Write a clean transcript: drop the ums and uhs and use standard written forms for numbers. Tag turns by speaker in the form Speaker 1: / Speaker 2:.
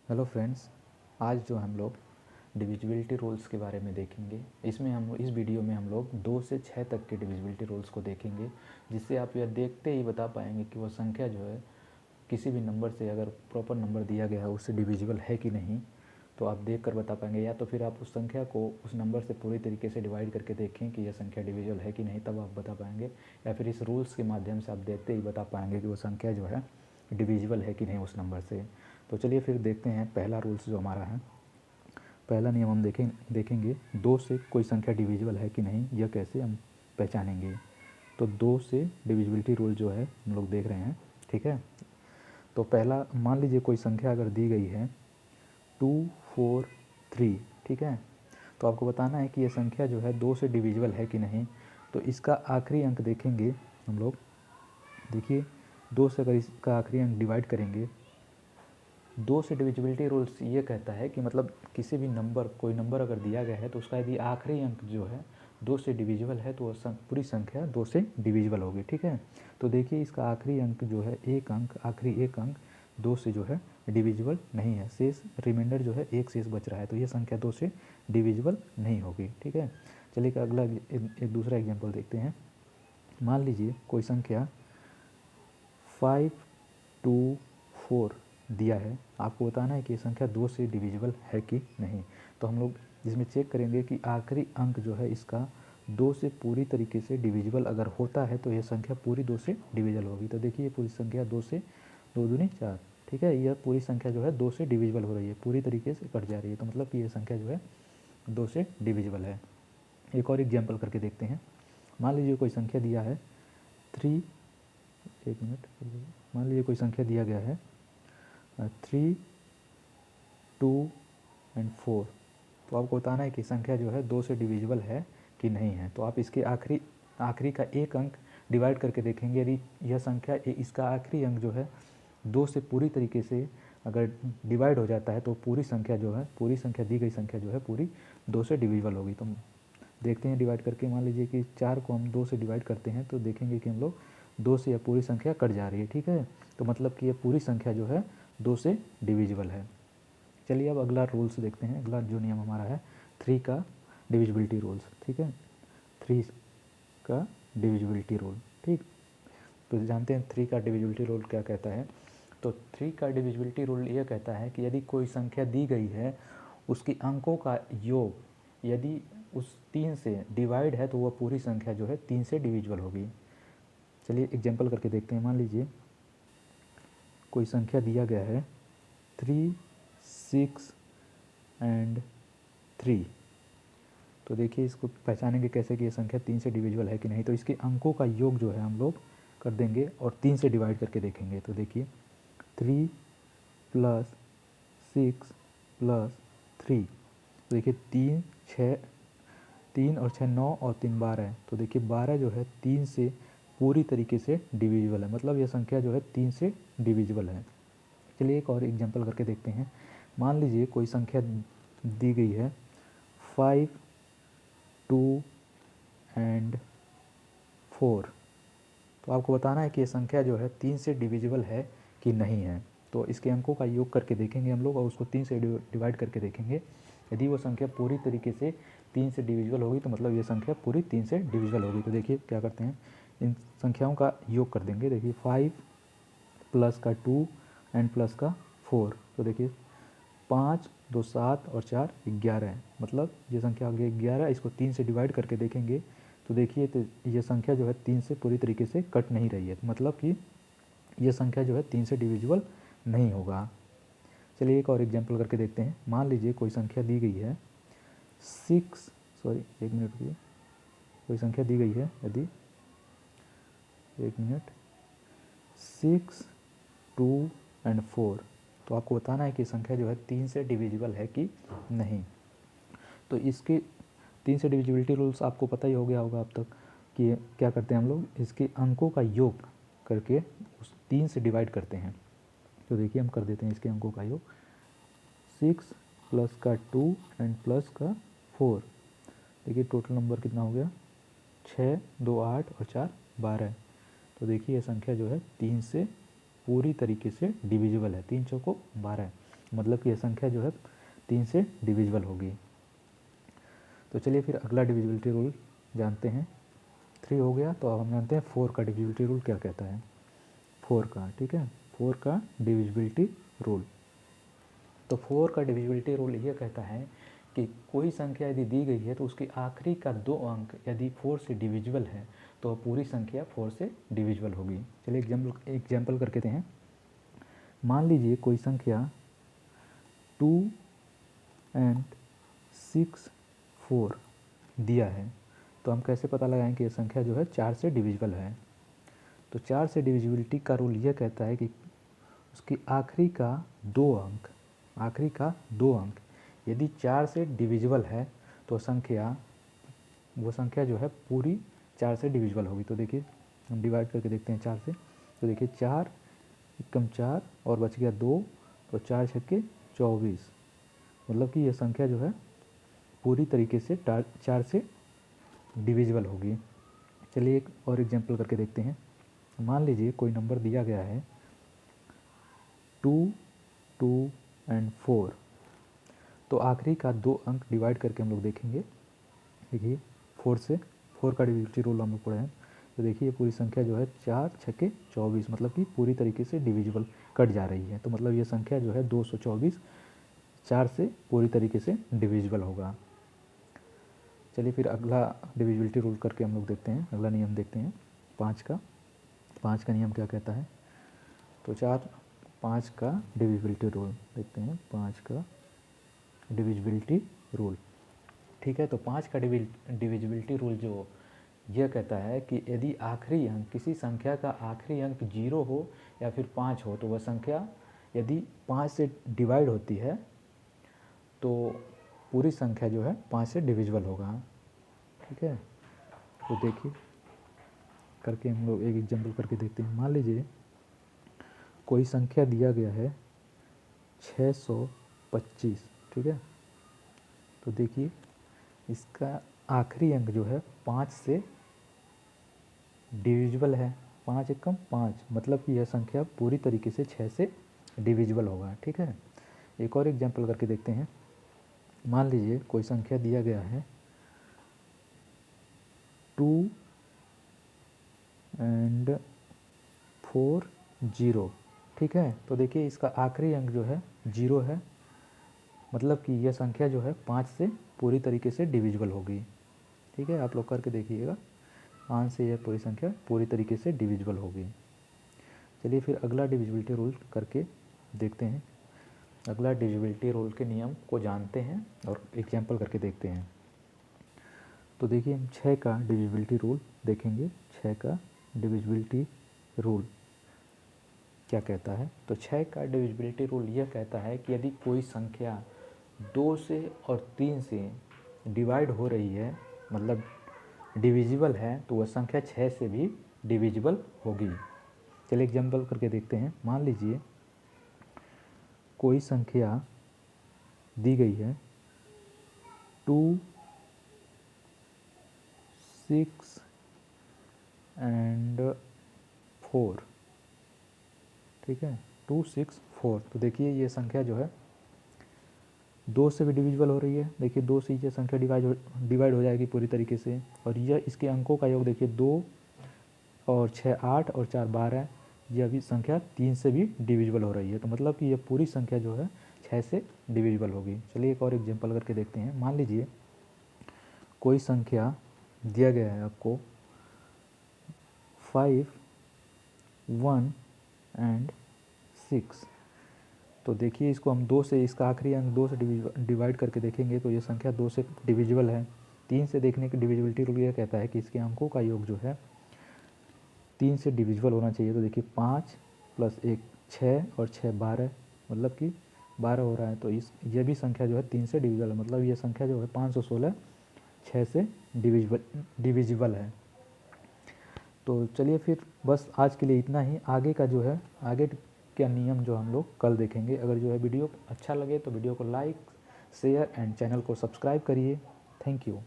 Speaker 1: Hello friends, आज जो हम लोग डिविजिबिलिटी रूल्स के बारे में देखेंगे। इस वीडियो में हम लोग 2 से 6 तक के डिविजिबिलिटी रूल्स को देखेंगे, जिससे आप यह देखते ही बता पाएंगे कि वह संख्या जो है किसी भी नंबर से, अगर प्रॉपर नंबर दिया गया है उससे डिविजिबल है कि नहीं, तो आप देख कर बता पाएंगे। या तो फिर आप उस संख्या को उस नंबर से पूरी तरीके से डिवाइड करके देखें कि यह संख्या डिविजिबल है कि नहीं, तब आप बता पाएंगे। या फिर इस रूल्स के माध्यम से आप देखते ही बता पाएंगे कि वो संख्या जो है डिविजिबल है कि नहीं उस नंबर से। तो चलिए फिर देखते हैं पहला रूल्स जो हमारा है। पहला नियम हम देखेंगे 2 से कोई संख्या डिविजिबल है कि नहीं, यह कैसे हम पहचानेंगे। तो 2 से डिविजिबिलिटी रूल जो है हम लोग देख रहे हैं, ठीक है। तो पहला, मान लीजिए कोई संख्या अगर दी गई है 243, ठीक है। तो आपको बताना है कि यह संख्या जो है 2 से डिविजिबल है कि नहीं। तो इसका आखिरी अंक देखेंगे हम लोग। देखिए, 2 से अगर इसका आखिरी अंक डिवाइड करेंगे, 2 से डिविजिबिलिटी रूल्स ये कहता है कि मतलब किसी भी नंबर, कोई नंबर अगर दिया गया है तो उसका यदि आखिरी अंक जो है 2 से डिविजिबल है तो वह पूरी संख्या 2 से डिविजिबल होगी, ठीक है। तो देखिए, इसका आखिरी अंक जो है आखिरी एक अंक 2 से जो है डिविजिबल नहीं है। शेष रिमाइंडर जो है एक शेष बच रहा है, तो यह संख्या 2 से डिविजिबल नहीं होगी, ठीक है। चलिए अगला एक दूसरा एग्जाम्पल देखते हैं। मान लीजिए कोई संख्या 524 दिया है। आपको बताना है कि ये संख्या 2 से डिविजिबल है कि नहीं। तो हम लोग इसमें चेक करेंगे कि आखिरी अंक जो है इसका 2 से पूरी तरीके से डिविजिबल अगर होता है तो यह संख्या पूरी 2 से डिविजिबल होगी। तो देखिए, पूरी संख्या 2 से 2 दूनी 4, ठीक है। यह पूरी संख्या जो है 2 से डिविजिबल हो रही है, पूरी तरीके से कट जा रही है, तो मतलब कि यह संख्या जो है 2 से डिविजिबल है। एक और एग्जाम्पल करके देखते हैं। मान लीजिए कोई संख्या दिया है 3, एक मिनट, मान लीजिए कोई संख्या दिया गया है 3, 2 एंड 4। तो आपको बताना है कि संख्या जो है 2 से डिविजिबल है कि नहीं है। तो आप इसके आखिरी का एक अंक डिवाइड करके देखेंगे। यदि यह संख्या इसका आखिरी अंक जो है 2 से पूरी तरीके से अगर डिवाइड हो जाता है तो पूरी संख्या जो है, पूरी संख्या, दी गई संख्या जो है पूरी 2 से डिविजिबल होगी। तो देखते हैं डिवाइड करके। मान लीजिए कि 4 को हम 2 से डिवाइड करते हैं तो देखेंगे कि हम लोग 2 से यह पूरी संख्या कट जा रही है, ठीक है। तो मतलब कि यह पूरी संख्या जो है 2 से डिविजिबल है। चलिए अब अगला रूल्स देखते हैं। अगला जो नियम हमारा है 3 का डिविजिबिलिटी रूल्स, ठीक है। 3 का डिविजिबिलिटी रूल, ठीक। तो जानते हैं 3 का डिविजिबिलिटी रूल क्या कहता है। तो 3 का डिविजिबिलिटी रूल यह कहता है कि यदि कोई संख्या दी गई है, उसकी अंकों का योग यदि उस 3 से डिवाइड है तो वह पूरी संख्या जो है 3 से डिविजिबल होगी। चलिए एग्जाम्पल करके देखते हैं। मान लीजिए कोई संख्या दिया गया है 3, 6 एंड 3। तो देखिए, इसको पहचानेंगे कैसे कि ये संख्या 3 से डिविजिबल है कि नहीं। तो इसके अंकों का योग जो है हम लोग कर देंगे और 3 से डिवाइड करके देखेंगे। तो देखिए, 3 प्लस 6 प्लस 3। तो देखिए, 3 और 6 9 और 3 12। तो देखिए 12 जो है 3 से पूरी तरीके से डिविजिबल है, मतलब यह संख्या जो है 3 से डिविजिबल है। चलिए एक और एग्जांपल करके देखते हैं। मान लीजिए कोई संख्या दी गई है 5, 2 एंड 4। तो आपको बताना है कि ये संख्या जो है 3 से डिविजिबल है कि नहीं है। तो इसके अंकों का योग करके देखेंगे हम लोग और उसको 3 से डिवाइड करके देखेंगे। यदि वो संख्या पूरी तरीके से 3 से डिविजिबल होगी तो मतलब ये संख्या पूरी 3 से डिविजिबल होगी। तो देखिए क्या करते हैं, इन संख्याओं का योग कर देंगे। देखिए 5 प्लस का 2 एंड प्लस का 4। तो देखिए 5, 2 7 और 4 11 है, मतलब ये संख्या आ गई 11। इसको 3 से डिवाइड करके देखेंगे तो देखिए, तो ये संख्या जो है 3 से पूरी तरीके से कट नहीं रही है, मतलब कि ये संख्या जो है 3 से डिविजिबल नहीं होगा। चलिए एक और एग्जांपल करके देखते हैं। मान लीजिए कोई संख्या दी गई है 6, सॉरी एक मिनट रुकिए, कोई संख्या दी गई है यदि, एक मिनट, 6, 2 एंड 4। तो आपको बताना है कि संख्या जो है 3 से डिविजिबल है कि नहीं। तो इसके 3 से डिविजिबिलिटी रूल्स आपको पता ही हो गया होगा अब तक कि क्या करते हैं हम लोग, इसके अंकों का योग करके उस 3 से डिवाइड करते हैं। तो देखिए हम कर देते हैं इसके अंकों का योग, 6 प्लस का 2 एंड प्लस का 4। देखिए टोटल नंबर कितना हो गया, 6, 2 8 और 4 12। तो देखिए ये संख्या जो है 3 से पूरी तरीके से डिविजिबल है, 3 चौको 12 है। मतलब कि यह संख्या जो है 3 से डिविजिबल होगी। तो चलिए फिर अगला डिविजिबिलिटी रूल जानते हैं। 3 हो गया, तो अब हम जानते हैं 4 का डिविजिबिलिटी रूल क्या कहता है। 4 का, ठीक है, 4 का डिविजिबिलिटी रूल। तो 4 का डिविजिबिलिटी रूल ये कहता है कि कोई संख्या यदि दी गई है तो उसके आखिरी का 2 अंक यदि 4 से डिविजिबल है तो पूरी संख्या 4 से डिविजिबल होगी। चलिए एग्जाम्पल करके देते हैं। मान लीजिए कोई संख्या 2 and 6 4 दिया है, तो हम कैसे पता लगाएं कि यह संख्या जो है 4 से डिविजिबल है। तो 4 से डिविजिबिलिटी का रूल यह कहता है कि उसकी आखिरी का 2 अंक, आखिरी का 2 अंक यदि 4 से डिविजिबल है तो वो संख्या जो है पूरी 4 से डिविजिबल होगी। तो देखिए हम डिवाइड करके देखते हैं 4 से। तो देखिए 4 एकम 4 और बच गया 2, तो 4 छक्के 24, मतलब कि यह संख्या जो है पूरी तरीके से 4 से डिविजिबल होगी। चलिए एक और एग्जांपल करके देखते हैं। मान लीजिए कोई नंबर दिया गया है 2, 2 and 4, तो आखिरी का 2 अंक डिवाइड करके हम लोग देखेंगे। देखिए 4 का डिविजिबिलिटी रूल हम लोग पढ़े हैं। तो देखिए पूरी संख्या जो है 4 छक्के 24, मतलब कि पूरी तरीके से डिविजिबल कट जा रही है। तो मतलब ये संख्या जो है 224 4 से पूरी तरीके से डिविजिबल होगा। चलिए फिर अगला डिविजिबिलिटी रूल करके हम लोग देखते हैं, अगला नियम देखते हैं 5 का। 5 का नियम क्या कहता है। तो 5 का डिविजिबिलिटी रूल देखते हैं। 5 का डिविजिबिलिटी रूल, ठीक है। तो 5 का डिविजिबिलिटी रूल जो यह कहता है कि यदि आखिरी अंक, किसी संख्या का आखिरी अंक 0 हो या फिर 5 हो, तो वह संख्या यदि 5 से डिवाइड होती है तो पूरी संख्या जो है 5 से डिविजिबल होगा, ठीक है। तो देखिए करके हम लोग एक एग्जांपल करके देखते हैं। मान लीजिए कोई संख्या दिया गया है 625, ठीक है। तो देखिए इसका आखिरी अंक जो है 5 से डिविजिबल है। 5 एकम 5, मतलब कि यह संख्या पूरी तरीके से 6 से डिविजिबल होगा, ठीक है। एक और एग्जांपल करके देखते हैं। मान लीजिए कोई संख्या दिया गया है 2 and 4 0, ठीक है। तो देखिए इसका आखिरी अंक जो है 0 है, मतलब कि यह संख्या जो है 5 से पूरी तरीके से डिविजिबल होगी, ठीक है। आप लोग करके देखिएगा, 5 से यह पूरी संख्या पूरी तरीके से डिविजिबल होगी। चलिए फिर अगला डिविजिबिलिटी रूल करके देखते हैं। अगला डिविजिबिलिटी रूल के नियम को जानते हैं और एग्जांपल करके देखते हैं। तो देखिए हम 6 का डिविजिबिलिटी रूल देखेंगे। 6 का डिविजिबिलिटी रूल क्या कहता है। तो 6 का डिविजिबिलिटी रूल यह कहता है कि यदि कोई संख्या 2 से और 3 से डिवाइड हो रही है, मतलब डिविजिबल है, तो वह संख्या 6 से भी डिविजिबल होगी। चलिए एग्जांपल करके देखते हैं। मान लीजिए कोई संख्या दी गई है 2, 6 and 4, ठीक है, 2, 6, 4। तो देखिए ये संख्या जो है 2 से भी डिविजिबल हो रही है। देखिए 2 से ये संख्या डिवाइड हो जाएगी पूरी तरीके से, और यह इसके अंकों का योग देखिए 2 और 6 8 और 4 12, यह भी संख्या 3 से भी डिविजिबल हो रही है। तो मतलब कि यह पूरी संख्या जो है 6 से डिविजिबल होगी। चलिए एक और एग्जांपल करके देखते हैं। मान लीजिए कोई संख्या दिया गया है आपको 5, 1 and 6, तो देखिए इसको हम 2 से, इसका आखिरी अंक 2 से डिवाइड करके देखेंगे तो ये संख्या 2 से डिविजिबल है। 3 से देखने की डिविजिबिलिटी रूल यह कहता है कि इसके अंकों का योग जो है 3 से डिविजिबल होना चाहिए। तो देखिए 5 + 1 6 और 6 12, मतलब कि 12 हो रहा है। तो यह भी संख्या जो है 3 से डिविजिबल है, मतलब ये संख्या जो है 516 6 से डिविजिबल है। तो चलिए फिर बस आज के लिए इतना ही। आगे का जो है, आगे क्या नियम जो हम लोग कल देखेंगे। अगर जो है वीडियो अच्छा लगे तो वीडियो को लाइक, शेयर एंड चैनल को सब्सक्राइब करिए। Thank you.